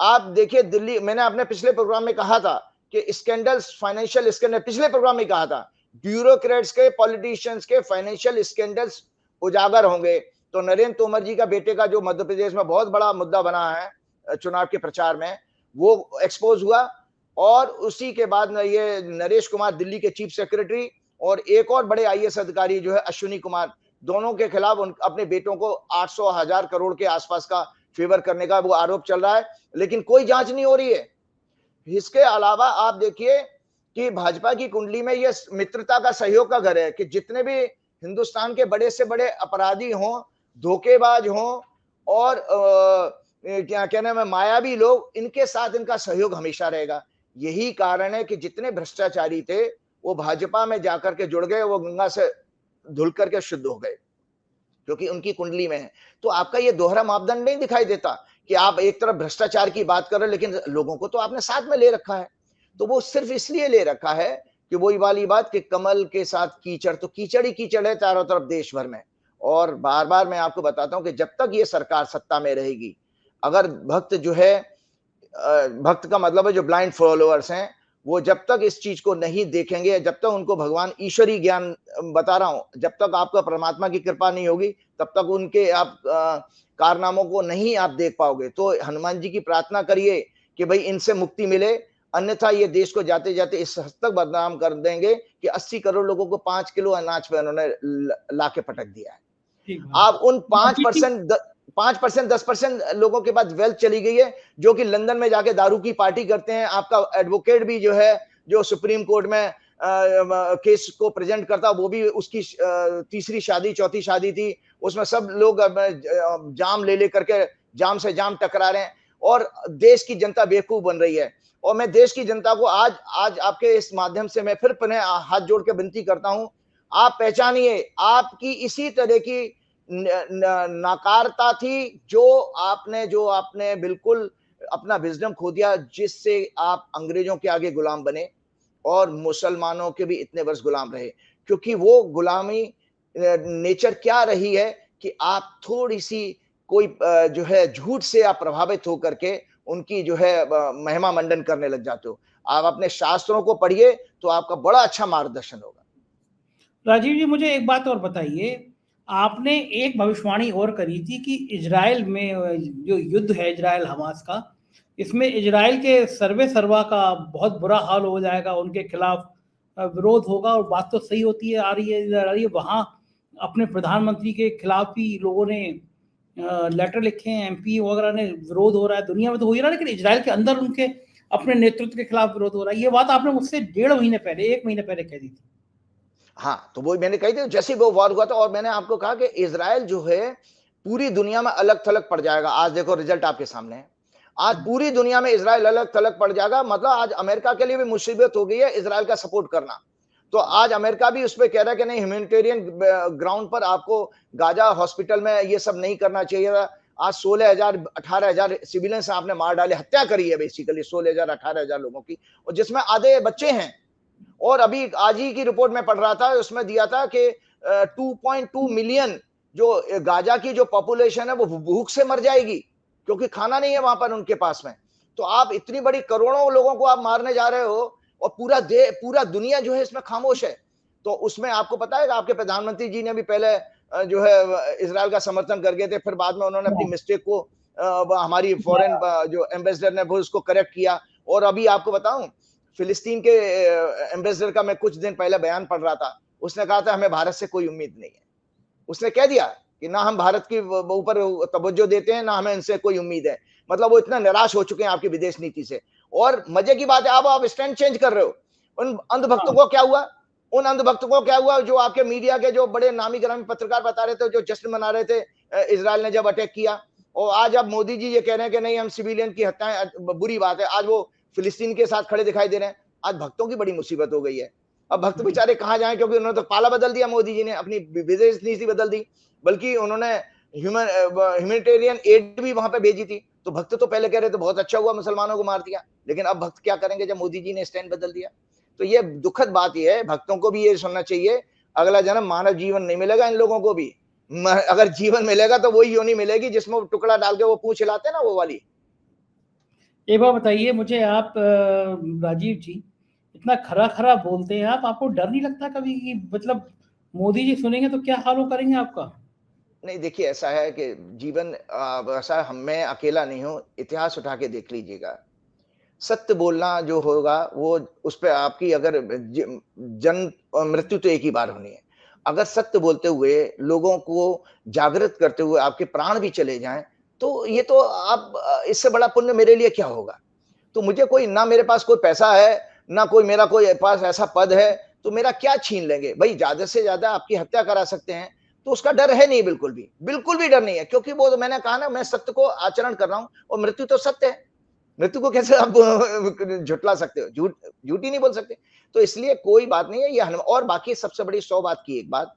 आप देखिए दिल्ली, मैंने अपने पिछले प्रोग्राम में कहा था कि स्कैंडल्स, फाइनेंशियल स्कैंडल, पिछले प्रोग्राम में कहा था ब्यूरोक्रेट्स के, पॉलिटिशियंस के फाइनेंशियल स्कैंडल्स उजागर होंगे। तो नरेंद्र तोमर जी का बेटे का जो मध्य प्रदेश में बहुत बड़ा मुद्दा बना है चुनाव के प्रचार में, वो एक्सपोज हुआ। और उसी के बाद ये नरेश कुमार दिल्ली के चीफ सेक्रेटरी और एक और बड़े आईएएस अधिकारी जो है अश्विनी कुमार, दोनों के खिलाफ अपने बेटों को 800,000 करोड़ के आसपास का फेवर करने का वो आरोप चल रहा है, लेकिन कोई जांच नहीं हो रही है। इसके अलावा आप देखिए कि भाजपा की कुंडली में ये मित्रता का सहयोग का घर है कि जितने भी हिंदुस्तान के बड़े से बड़े अपराधी हों, धोखेबाज हों और क्या कहने में मायावी लोग, इनके साथ इनका सहयोग हमेशा रहेगा। यही कारण है कि जितने भ्रष्टाचारी थे वो भाजपा में जाकर के जुड़ गए, वो गंगा से धुल करके शुद्ध हो गए, क्योंकि उनकी कुंडली में है। तो आपका ये दोहरा मापदंड नहीं दिखाई देता कि आप एक तरफ भ्रष्टाचार की बात कर रहे हो लेकिन लोगों को तो आपने साथ में ले रखा है। तो वो सिर्फ इसलिए ले रखा है कि वही वाली बात कि कमल के साथ कीचड़, तो कीचड़ ही कीचड़ है चारों तरफ देश भर में। और बार बार मैं आपको बताता हूं कि जब तक ये सरकार सत्ता में रहेगी, अगर भक्त जो है, भक्त का मतलब है जो ब्लाइंड फॉलोअर्स हैं, वो जब तक इस चीज को नहीं देखेंगे, जब तक उनको भगवान ईश्वरी ज्ञान, बता रहा हूं, जब तक आपका परमात्मा की कृपा नहीं होगी तब तक उनके आप कारनामों को नहीं आप देख पाओगे। तो हनुमान जी की प्रार्थना करिए कि भाई इनसे मुक्ति मिले, अन्यथा ये देश को जाते जाते इस हद तक बदनाम कर देंगे कि 80 करोड़ लोगों को 5 किलो अनाज पे उन्होंने लाके पटक दिया है। आप उन 5%, 10% लोगों के पास वेल्थ चली गई है, जो कि लंदन में जाके दारू की पार्टी करते हैं। आपका एडवोकेट भी जो है, जो सुप्रीम कोर्ट में केस को प्रेजेंट करता, वो भी उसकी तीसरी शादी, चौथी शादी थी, उसमें सब लोग जाम ले करके जाम से जाम टकरा रहे हैं और देश की जनता बेवकूफ बन रही है। और मैं देश की जनता को आज आपके इस माध्यम से मैं फिर पुनः हाथ जोड़ के विनती करता हूं, आप पहचानिए, आपकी इसी तरह की नाकारता थी जो आपने बिल्कुल अपना विजडम खो दिया, जिससे आप अंग्रेजों के आगे गुलाम बने और मुसलमानों के भी इतने वर्ष गुलाम रहे। क्योंकि वो गुलामी नेचर क्या रही है कि आप थोड़ी सी कोई जो है झूठ से आप प्रभावित होकर के उनकी जो है महिमा मंडन करने लग जाते हो। आप अपने शास्त्रों को पढ़िए तो आपका बड़ा अच्छा मार्गदर्शन होगा। राजीव जी, मुझे एक बात और बताइए, आपने एक भविष्यवाणी और करी थी कि इजराइल में जो युद्ध है इजराइल हमास का, इसमें इजराइल के सर्वे सर्वा का बहुत बुरा हाल हो जाएगा, उनके खिलाफ विरोध होगा। और बात तो सही होती है, आ रही है वहाँ अपने प्रधानमंत्री के खिलाफ भी लोगों ने लेटर लिखे हैं, एमपी वगैरह ने, विरोध हो रहा है, दुनिया में तो हो ही रहा है, लेकिन इजराइल के अंदर उनके अपने नेतृत्व के खिलाफ विरोध हो रहा है। ये बात आपने मुझसे 1.5 महीने पहले, 1 महीने पहले कह दी थी। हाँ, तो वो मैंने कही थी जैसे ही वो वॉर हुआ था, और मैंने आपको कहा कि इज़राइल जो है पूरी दुनिया में अलग-थलग पड़ जाएगा। आज देखो रिजल्ट आपके सामने है। आज पूरी दुनिया में इज़राइल अलग-थलग पड़ जाएगा, मतलब आज अमेरिका के लिए भी मुसीबत हो गई है इज़राइल का सपोर्ट करना। तो आज अमेरिका भी उस पे कह रहा है कि नहीं, ह्यूमैनिटेरियन ग्राउंड पर आपको गाजा हॉस्पिटल में ये सब नहीं करना चाहिए था। आज 16,000 18,000 सिविलियंस आपने मार डाले, हत्या करी है बेसिकली 16,000 18,000 लोगों की, और जिसमें आधे बच्चे हैं। और अभी आज ही की रिपोर्ट में पढ़ रहा था, उसमें दिया था कि 2.2 मिलियन जो गाजा की जो पॉपुलेशन है वो भूख से मर जाएगी, क्योंकि खाना नहीं है वहां पर उनके पास में। तो आप इतनी बड़ी करोड़ों लोगों को आप मारने जा रहे हो, और पूरा दुनिया जो है इसमें खामोश है। तो उसमें आपको पता है, आपके प्रधानमंत्री जी ने भी पहले जो है इजराइल का समर्थन कर गए थे, फिर बाद में उन्होंने अपनी मिस्टेक को हमारी फॉरेन जो एम्बेसडर ने वो उसको करेक्ट किया। और अभी आपको बताऊं, फिलिस्तीन के एम्बेसडर का मैं कुछ दिन पहले बयान पढ़ रहा था, उसने कहा था हमें भारत से कोई उम्मीद नहीं है। उसने कह दिया कि ना हम भारत के ऊपर तवज्जो देते हैं, ना हमें इनसे कोई उम्मीद है। मतलब वो इतना निराश हो चुके हैं आपकी विदेश नीति से। और मजे की बात है, आप स्टैंड चेंज कर रहे हो। उन अंधभक्तों को क्या हुआ? उन अंधभक्तों को क्या हुआ जो आपके मीडिया के जो बड़े नामी गिरामी पत्रकार बता रहे थे, जो जश्न मना रहे थे इजराइल ने जब अटैक किया। और आज अब मोदी जी ये कह रहे हैं कि नहीं, हम सिविलियन की हत्याएं बुरी बात है। आज वो फिलिस्तीन के साथ खड़े दिखाई दे रहे हैं। आज भक्तों की बड़ी मुसीबत हो गई है। अब भक्त बेचारे कहाँ जाएं, क्योंकि उन्होंने तो पाला बदल दिया, मोदी जी ने अपनी विदेश नीति बदल दी, बल्कि उन्होंने ह्यूमैनिटेरियन एड भी वहां पे भेजी थी। तो भक्त तो पहले कह रहे थे बहुत अच्छा हुआ मुसलमानों को मार दिया, लेकिन अब भक्त क्या करेंगे जब मोदी जी ने स्टैंड बदल दिया? तो ये दुखद बात ये है, भक्तों को भी ये सुनना चाहिए, अगला जन्म मानव जीवन नहीं मिलेगा इन लोगों को भी। अगर जीवन मिलेगा तो वही योनि मिलेगी जिसमें टुकड़ा डाल के वो पूंछ हिलाते ना, वो वाली। एक बार बताइए मुझे आप, राजीव जी, इतना खरा खरा बोलते हैं आप, आपको डर नहीं लगता कभी कि मतलब मोदी जी सुनेंगे तो क्या हाल करेंगे आपका? नहीं, देखिए ऐसा है कि जीवन ऐसा, हम मैं अकेला नहीं हूँ, इतिहास उठा के देख लीजिएगा। सत्य बोलना जो होगा वो उस पे आपकी अगर जन्म और मृत्यु तो एक ही बार होनी है। अगर सत्य बोलते हुए लोगों को जागृत करते हुए आपके प्राण भी चले जाएं, तो ये तो आप इससे बड़ा पुण्य मेरे लिए क्या होगा? तो मुझे कोई, ना मेरे पास कोई पैसा है, ना कोई मेरा कोई पास ऐसा पद है, तो मेरा क्या छीन लेंगे भाई? ज्यादा से ज्यादा आपकी हत्या करा सकते हैं, तो उसका डर है नहीं, बिल्कुल भी डर नहीं है, क्योंकि वो तो मैंने कहा ना, मैं सत्य को आचरण कर रहा हूं, और मृत्यु तो सत्य है। मृत्यु को कैसे आप झुटला सकते हो? झूठ ही नहीं बोल सकते। तो इसलिए कोई बात नहीं है ये और बाकी सबसे बड़ी 100 बात की एक बात,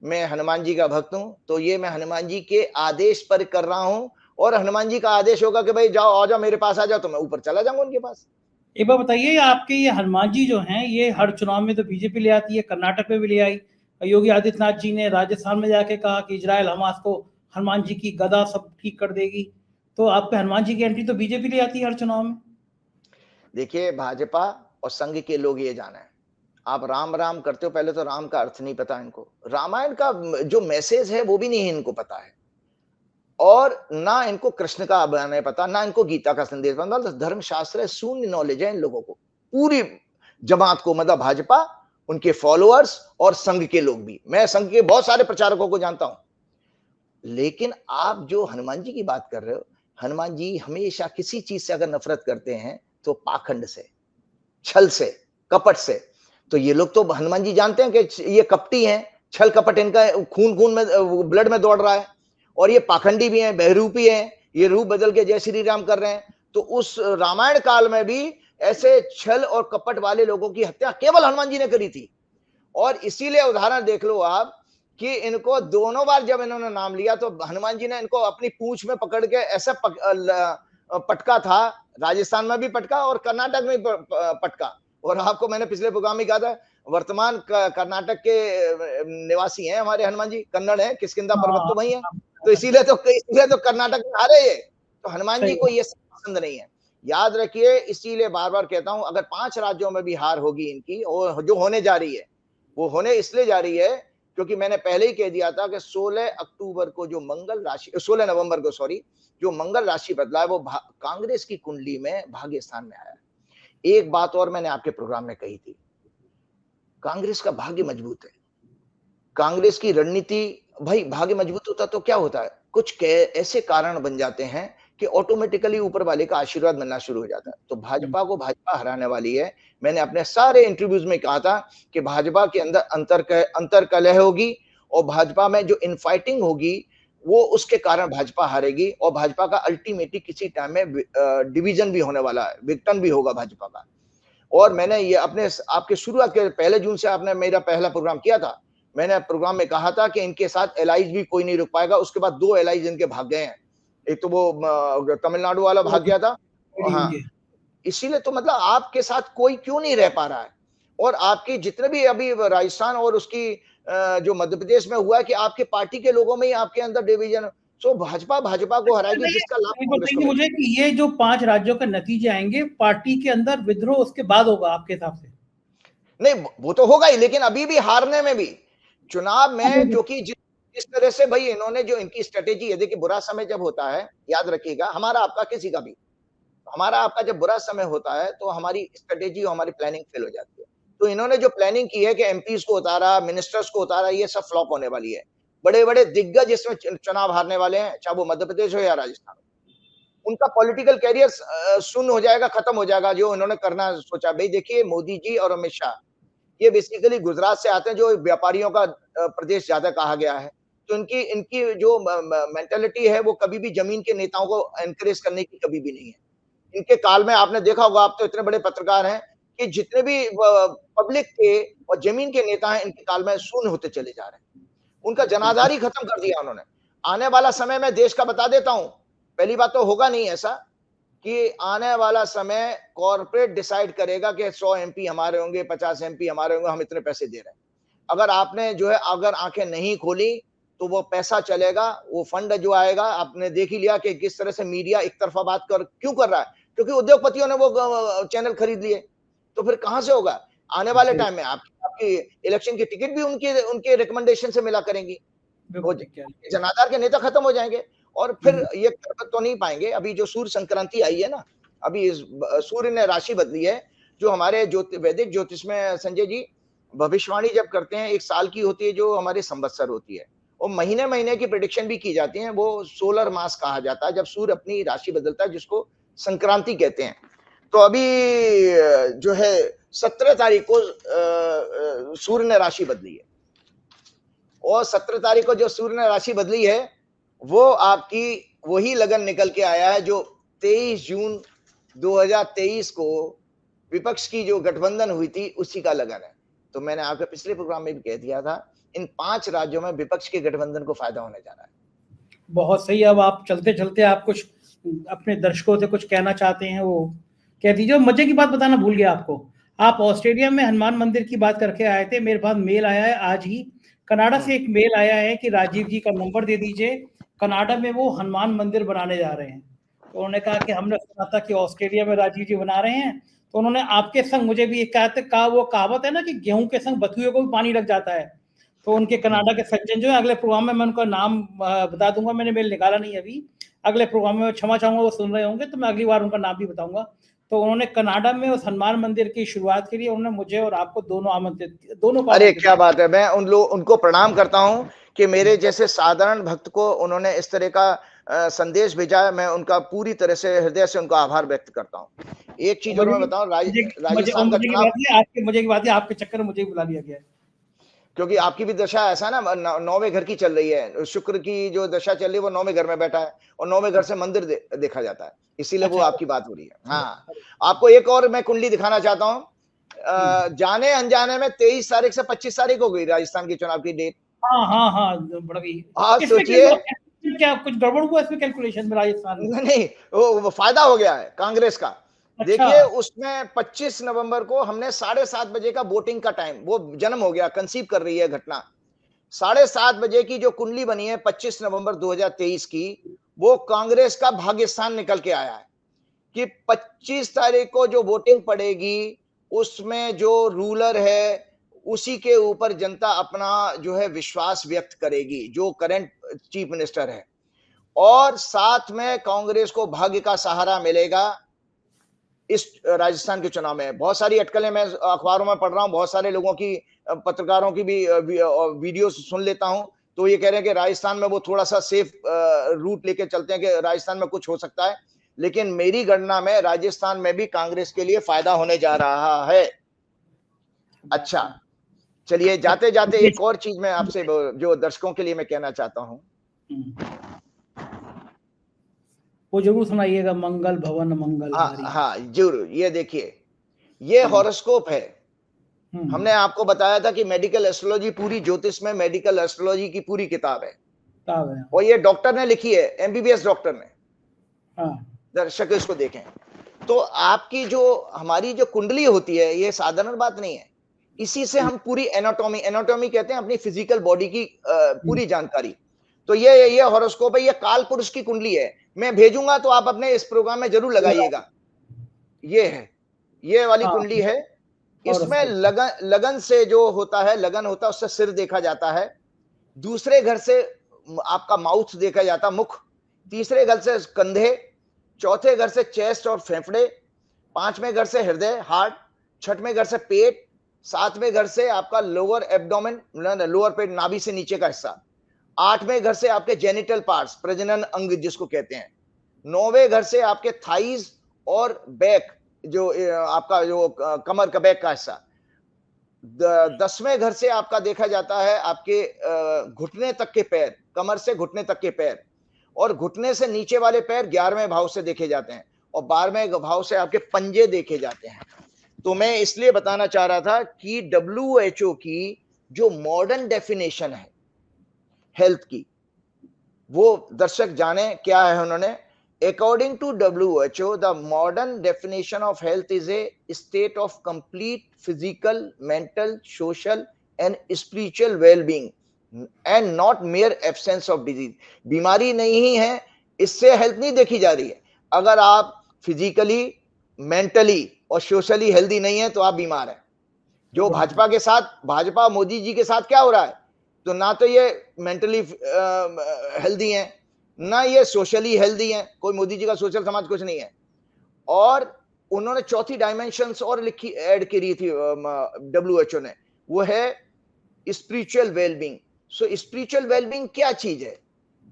मैं हनुमान जी का भक्त हूं, तो ये मैं हनुमान जी के आदेश पर कर रहा हूं। और हनुमान जी का आदेश होगा कि भाई जाओ, आ जाओ मेरे पास, आ जाओ, तो मैं ऊपर चला जाऊंगा उनके पास। एक बार बताइए, आपके ये हनुमान जी जो हैं, ये हर चुनाव में तो बीजेपी ले आती है, कर्नाटक में भी ले आई। योगी आदित्यनाथ जी ने राजस्थान में जाके कहा कि इजराइल हमास को हनुमान जी की गदा सब ठीक कर देगी। तो आपके हनुमान जी की एंट्री तो बीजेपी ले आती है हर चुनाव में। देखिए, भाजपा और संघ के लोग ये जाने, आप राम राम करते हो, पहले तो राम का अर्थ नहीं पता इनको, रामायण का जो मैसेज है वो भी नहीं इनको पता है, और ना इनको कृष्ण का बयान है पता, ना इनको गीता का संदेश पता। मतलब धर्मशास्त्र है, शून्य नॉलेज है इन लोगों को, पूरी जमात को, मतलब भाजपा, उनके फॉलोअर्स और संघ के लोग भी। मैं संघ के बहुत सारे प्रचारकों को जानता हूं। लेकिन आप जो हनुमान जी की बात कर रहे हो, हनुमान जी हमेशा किसी चीज से अगर नफरत करते हैं तो पाखंड से, छल से, कपट से। तो ये लोग तो हनुमान जी जानते हैं कि ये कपटी हैं, छल कपट इनका खून खून में, ब्लड में दौड़ रहा है, और ये पाखंडी भी हैं, बहरूपी हैं, ये रूप बदल के जय श्री राम कर रहे हैं। तो उस रामायण काल में भी ऐसे छल और कपट वाले लोगों की हत्या केवल हनुमान जी ने करी थी। और इसीलिए उदाहरण देख लो आप कि इनको दोनों बार जब इन्होंने नाम लिया तो हनुमान जी ने इनको अपनी पूंछ में पकड़ के ऐसा पटका था, राजस्थान में भी पटका और कर्नाटक में भी पटका। और आपको मैंने पिछले प्रोग्राम में कहा था, वर्तमान कर्नाटक के निवासी हैं हमारे हनुमान जी, कन्नड़ है, किष्किंधा पर्वत तो वही है। तो इसीलिए तो कर्नाटक में हारे ये। तो हनुमान जी को ये पसंद नहीं है, याद रखिए। इसीलिए बार बार कहता हूं, अगर 5 राज्यों में भी हार होगी इनकी, और जो होने जा रही है, वो होने इसलिए जा रही है क्योंकि मैंने पहले ही कह दिया था कि 16 अक्टूबर को जो मंगल राशि, 16 नवंबर को सॉरी, जो मंगल राशि बदला है वो कांग्रेस की कुंडली में भाग्य स्थान में आया। एक बात और मैंने आपके प्रोग्राम में कही थी, कांग्रेस का भाग्य मजबूत है, कांग्रेस की रणनीति, भाई भाग्य मजबूत होता तो क्या होता है, कुछ ऐसे कारण बन जाते हैं कि ऑटोमेटिकली ऊपर वाले का आशीर्वाद मिलना शुरू हो जाता है। तो भाजपा को भाजपा हराने वाली है। मैंने अपने सारे इंटरव्यूज में कहा था कि भाजपा के अंदर अंतर कलह होगी और भाजपा में जो इनफाइटिंग होगी वो उसके कारण भाजपा हारेगी और भाजपा का अल्टीमेटली किसी टाइम में डिवीजन भी होने वाला है, विघटन भी होगा भाजपा का। और मैंने ये अपने आपके शुरुआत के 1 जून से आपने मेरा पहला प्रोग्राम किया था। मैंने प्रोग्राम में कहा था कि इनके साथ एलाइज भी कोई नहीं रुक पाएगा। उसके बाद 2 एलाइज इनके भाग गए हैं। एक तो वो तमिलनाडु वाला भाग गया था। हाँ, इसीलिए तो मतलब आपके साथ कोई क्यों नहीं रह पा रहा है? और आपकी जितने भी अभी राजस्थान और उसकी जो मध्य प्रदेश में हुआ है कि आपके पार्टी के लोगों में ही आपके अंदर डिवीजन। सो भाजपा को हराएगी जिसका लाभ कांग्रेस को मुझे कि ये जो 5 राज्यों के नतीजे आएंगे पार्टी के अंदर विद्रोह उसके बाद होगा आपके हिसाब से? नहीं, वो तो होगा ही, लेकिन अभी भी हारने में भी चुनाव में, क्योंकि जिस तरह से भाई इन्होंने जो इनकी स्ट्रेटेजी है, देखिए बुरा समय जब होता है, याद रखिएगा, हमारा आपका किसी का भी, हमारा आपका जब बुरा समय होता है तो हमारी स्ट्रेटेजी और हमारी प्लानिंग फेल हो जाती है। तो इन्होंने जो प्लानिंग की है कि एमपीज को उतारा, मिनिस्टर्स को उतारा, ये सब फ्लॉप होने वाली है। बड़े-बड़े दिग्गज इसमें चुनाव हारने वाले हैं, चाहे वो मध्य प्रदेश हो या राजस्थान। उनका पॉलिटिकल कैरियर शून्य हो जाएगा, खत्म हो जाएगा, जो उन्होंने करना सोचा। भाई देखिए, मोदी जी और अमित शाह ये बेसिकली गुजरात से आते हैं, जो व्यापारियों का प्रदेश ज्यादा कहा गया है। तो इनकी इनकी जो मेंटालिटी है वो कभी भी जमीन के नेताओं को एनकरेज करने की कभी भी नहीं है। इनके काल में आपने देखा होगा, आप तो इतने बड़े पत्रकार हैं कि जितने भी पब्लिक के और जमीन के नेता हैं, इनके काल में शून्य होते चले जा रहे हैं। उनका जनाधार ही खत्म कर दिया उन्होंने। आने वाला समय में देश का बता देता हूं, पहली बात तो होगा नहीं ऐसा कि आने वाला समय कॉर्पोरेट डिसाइड करेगा कि 100 एमपी हमारे होंगे, 50 एमपी हमारे होंगे, हम इतने पैसे दे रहे हैं। अगर आपने जो है अगर आंखें नहीं खोली तो वो पैसा चलेगा, वो फंड जो आएगा, आपने देख ही लिया कि किस तरह से मीडिया एक तरफा बात क्यों कर रहा है, क्योंकि उद्योगपतियों ने वो चैनल खरीद लिए। तो फिर कहां से होगा आने वाले टाइम में? आपकी इलेक्शन की टिकट भी उनके उनके रिकमेंडेशन से मिला करेंगी। वो जनाधार के नेता खत्म हो जाएंगे और फिर ये कर तो नहीं पाएंगे। अभी जो सूर्य संक्रांति आई है ना, अभी सूर्य ने राशि बदली है। जो हमारे वैदिक ज्योतिष में संजय जी भविष्यवाणी जब करते हैं, 1 साल की होती है, जो हमारी संवत्सर होती है, और महीने महीने की प्रेडिक्शन भी की जाती है। वो सोलर मास कहा जाता है, जब सूर्य अपनी राशि बदलता है, जिसको संक्रांति कहते हैं। तो अभी जो है 17 तारीख को सूर्य ने राशि बदली है, और 17 तारीख को जो सूर्य ने राशि बदली है वो आपकी वही लगन निकल के आया है जो 23 जून 2023 को विपक्ष की जो गठबंधन हुई थी उसी का लगन है। तो मैंने आपके पिछले प्रोग्राम में भी कह दिया था, इन 5 राज्यों में विपक्ष के गठबंधन को फायदा होने जा रहा है। बहुत सही। अब आप चलते चलते आप कुछ अपने दर्शकों से कुछ कहना चाहते हैं, वो कह दीजिए। मजे की बात बताना भूल गया आपको, आप ऑस्ट्रेलिया में हनुमान मंदिर की बात करके आए थे। मेरे पास मेल आया है आज ही, कनाडा से एक मेल आया है कि राजीव जी का नंबर दे दीजिए, कनाडा में वो हनुमान मंदिर बनाने जा रहे हैं। तो उन्होंने कहा कि हमने सुना था कि ऑस्ट्रेलिया में राजीव जी बना रहे हैं, तो उन्होंने आपके संग मुझे भी एक कहा, वो कहावत है ना कि गेहूं के संग बथुए को भी पानी लग जाता है। तो उनके कनाडा के सज्जन जो है, अगले प्रोग्राम में मैं उनका नाम बता दूंगा, मैंने मेल निकाला नहीं अभी, अगले प्रोग्राम में क्षमा चाहूंगा, वो सुन रहे होंगे तो मैं अगली बार उनका नाम भी बताऊंगा। तो उन्होंने कनाडा में उस हनुमान मंदिर की शुरुआत के लिए उन्होंने मुझे और आपको दोनों आमंत्रित किया, दोनों को। अरे क्या बात है, मैं उनको प्रणाम करता हूं कि मेरे जैसे साधारण भक्त को उन्होंने इस तरह का संदेश भेजा है। मैं उनका पूरी तरह से हृदय से उनका आभार व्यक्त करता हूं। एक चीज और मैं बताऊं, राजस्थान का चुनाव, मुझे की बात है, आपके चक्कर में मुझे बुला लिया गया है, क्योंकि आपकी भी दशा ऐसा ना 9वें घर की चल रही है। शुक्र की जो दशा चल रही है वो 9वें घर में बैठा है, और 9वें घर से मंदिर देखा जाता है, इसीलिए वो आपकी बात हो रही है। हाँ, आपको एक और मैं कुंडली दिखाना चाहता हूँ। जाने अनजाने में 23 तारीख से 25 तारीख हो गई राजस्थान के चुनाव की डेट। हाँ बढ़ गई। आप सोचिए, क्या कुछ गड़बड़ हुआ इसमें कैलकुलेशन में राजस्थान में? नहीं, वो फायदा हो गया है कांग्रेस का। अच्छा। देखिए, उसमें 25 नवंबर को हमने 7:30 बजे का वोटिंग का टाइम, वो जन्म हो गया, कंसीव कर रही है घटना। 7:30 बजे की जो कुंडली बनी है 25 नवंबर 2023 की, वो कांग्रेस का भाग्यस्थान निकल के आया है कि 25 तारीख को जो वोटिंग पड़ेगी उसमें जो रूलर है उसी के ऊपर जनता अपना जो है विश्वास व्यक्त करेगी, जो करंट चीफ मिनिस्टर है। और साथ में कांग्रेस को भाग्य का सहारा मिलेगा इस राजस्थान के चुनाव में। बहुत सारी अटकलें मैं अखबारों में पढ़ रहा हूं, बहुत सारे लोगों की, पत्रकारों की भी वीडियो सुन लेता हूं तो ये कह रहे हैं कि राजस्थान में वो थोड़ा सा सेफ रूट लेके चलते हैं कि राजस्थान में कुछ हो सकता है, लेकिन मेरी गणना में राजस्थान में भी कांग्रेस के लिए फायदा होने जा रहा है। अच्छा, चलिए जाते जाते एक और चीज मैं आपसे जो दर्शकों के लिए मैं कहना चाहता हूं, वो जरूर सुनाइएगा, मंगल भवन मंगल हारी। हाँ जरूर। ये देखिए, ये हॉरोस्कोप है। हमने आपको बताया था कि मेडिकल एस्ट्रोलॉजी पूरी ज्योतिष में मेडिकल एस्ट्रोलॉजी की पूरी किताब है, और ये डॉक्टर ने लिखी है, एमबीबीएस डॉक्टर ने। दर्शक इसको देखें तो आपकी जो हमारी जो कुंडली होती है, ये साधारण बात नहीं है। इसी से हम पूरी एनाटॉमी कहते हैं, अपनी फिजिकल बॉडी की पूरी जानकारी। तो ये हॉरोस्कोप है, ये काल पुरुष की कुंडली है। मैं भेजूंगा तो आप अपने इस प्रोग्राम में जरूर लगाइएगा। ये है, ये वाली कुंडली है। इसमें लगन से जो होता है, लगन होता है, उससे सिर देखा जाता है। दूसरे घर से आपका माउथ देखा जाता है, मुख। तीसरे घर से कंधे, चौथे घर से चेस्ट और फेफड़े, पांचवें घर से हृदय हार्ट, छठवें घर से पेट, सातवें घर से आपका लोअर एब्डोमेन, लोअर पेट, नाभि से नीचे का हिस्सा, आठवें घर से आपके जेनिटल पार्ट्स, प्रजनन अंग जिसको कहते हैं, नौवें घर से आपके थाइज और बैक, जो आपका जो कमर का बैक का हिस्सा, 10वें घर से आपका देखा जाता है आपके घुटने तक के पैर, कमर से घुटने तक के पैर, और घुटने से नीचे वाले पैर 11वें भाव से देखे जाते हैं, और 12वें भाव से आपके पंजे देखे जाते हैं। तो मैं इसलिए बताना चाह रहा था कि WHO की जो मॉडर्न डेफिनेशन है हेल्थ की, वो दर्शक जाने क्या है उन्होंने। According to WHO, the modern definition of health is a state of complete physical, mental, social and spiritual well-being and not mere absence of disease. बीमारी नहीं है, इससे हेल्थ नहीं देखी जा रही है। अगर आप फिजिकली, मेंटली और सोशली हेल्दी नहीं है तो आप बीमार हैं। जो भाजपा के साथ, भाजपा मोदी जी के साथ क्या हो रहा है, तो ना तो ये मेंटली हेल्दी हैं, ना ये सोशली हेल्दी हैं। कोई मोदी जी का सोशल समाज कुछ नहीं है। और उन्होंने चौथी डायमेंशंस और लिखी, ऐड करी थी WHO ने, वो है स्पिरिचुअल वेलबींग। सो स्पिरिचुअल वेलबींग क्या चीज है?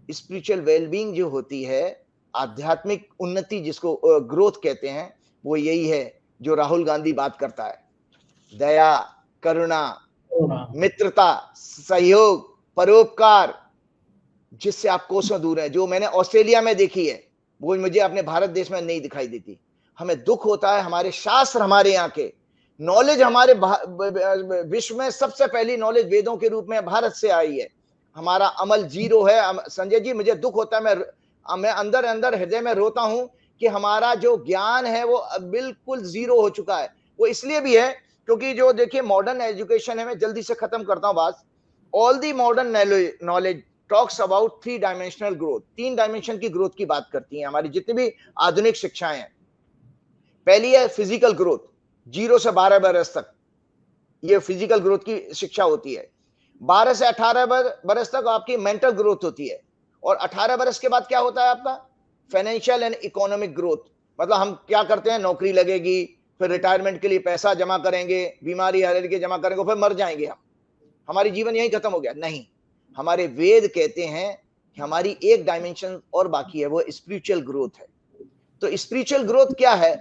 स्पिरिचुअल वेलबींग जो होती है, आध्यात्मिक उन्नति जिसको ग्रोथ कहते हैं, वो यही है जो राहुल गांधी बात करता है। दया, करुणा, मित्रता, सहयोग, परोपकार, जिससे आप कोसों दूर हैं, जो मैंने ऑस्ट्रेलिया में देखी है, वो मुझे अपने भारत देश में नहीं दिखाई देती। हमें दुख होता है, हमारे शास्त्र, हमारे यहाँ के नॉलेज, हमारे विश्व में सबसे पहली नॉलेज वेदों के रूप में भारत से आई है। हमारा अमल जीरो है। संजय जी, मुझे दुख होता है, मैं अंदर अंदर हृदय में रोता हूं कि हमारा जो ज्ञान है वो बिल्कुल जीरो हो चुका है। वो इसलिए भी है क्योंकि जो देखिए मॉडर्न एजुकेशन है, मैं जल्दी से खत्म करता हूं बात। All the modern knowledge talks about 3 dimensional growth, 3 dimension की ग्रोथ की बात करती है हमारी जितनी भी आधुनिक शिक्षाएं हैं। पहली है फिजिकल ग्रोथ, 0 से 12 बरस तक ये फिजिकल ग्रोथ की शिक्षा होती है। 12 से 18 बरस तक आपकी मेंटल ग्रोथ होती है, और 18 बरस के बाद क्या होता है आपका फाइनेंशियल एंड इकोनॉमिक ग्रोथ। मतलब हम क्या करते हैं, नौकरी लगेगी, फिर रिटायरमेंट के लिए पैसा जमा करेंगे, बीमारी हर के जमा करेंगे, फिर मर जाएंगे हम, हमारी जीवन यही खत्म हो गया। नहीं, हमारे वेद कहते हैं कि हमारी एक डायमेंशन और बाकी है, वो स्पिरिचुअल ग्रोथ है। तो स्पिरिचुअल ग्रोथ क्या है,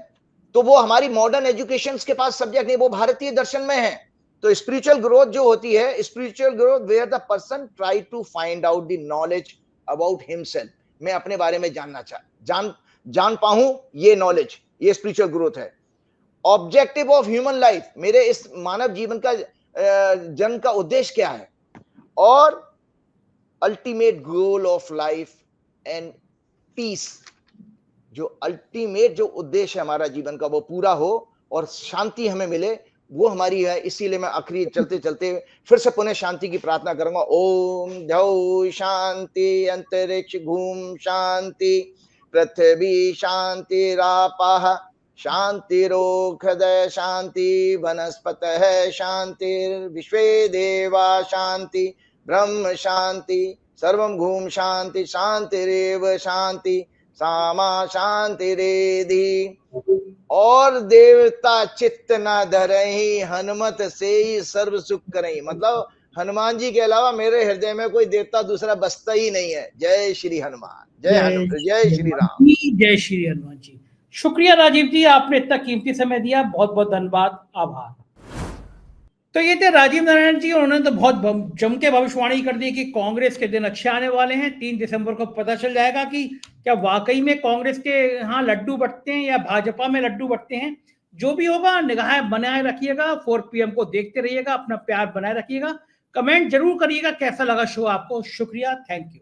तो वो हमारी मॉडर्न एजुकेशन के पास सब्जेक्ट नहीं, वो भारतीय दर्शन में है। तो स्पिरिचुअल ग्रोथ जो होती है, spiritual growth where the person try to find out the knowledge about himself. मैं अपने बारे में जानना जान पाऊं, ये नॉलेज, ये स्पिरिचुअल ग्रोथ है। ऑब्जेक्टिव ऑफ ह्यूमन लाइफ, मेरे इस मानव जीवन का जन्म का उद्देश्य क्या है, और ultimate goal of life and peace, जो अल्टीमेट जो उद्देश्य है हमारा जीवन का वो पूरा हो और शांति हमें मिले, वो हमारी है। इसीलिए मैं आखिरी चलते चलते फिर से पुनः शांति की प्रार्थना करूंगा। ओम द्यौ शांति, अंतरिक्ष घूम शांति, पृथ्वी शांति रापः शांतिरोक हृदय शांति, वनस्पतः शांति, विश्वे देवा शांति, ब्रह्म शांति, सर्वं घूम शांति, शांतिरेव शांति, सामा शांति रेधि। और देवता चित्त न धरहि, हनुमत से ही सर्व सुख करहि। मतलब हनुमान जी के अलावा मेरे हृदय में कोई देवता दूसरा बसता ही नहीं है। जय श्री हनुमान, जय श्री राम। जय श्री हनुमान जी। शुक्रिया राजीव जी, आपने इतना कीमती समय दिया, बहुत बहुत धन्यवाद, आभार। तो ये थे राजीव नारायण जी, उन्होंने तो बहुत जम के भविष्यवाणी कर दी कि कांग्रेस के दिन अच्छे आने वाले हैं। 3 दिसंबर को पता चल जाएगा कि क्या वाकई में कांग्रेस के यहाँ लड्डू बंटते हैं या भाजपा में लड्डू बंटते हैं। जो भी होगा निगाहें बनाए रखिएगा, 4 PM को देखते रहिएगा, अपना प्यार बनाए रखिएगा। कमेंट जरूर करिएगा कैसा लगा शो आपको। शुक्रिया, थैंक यू।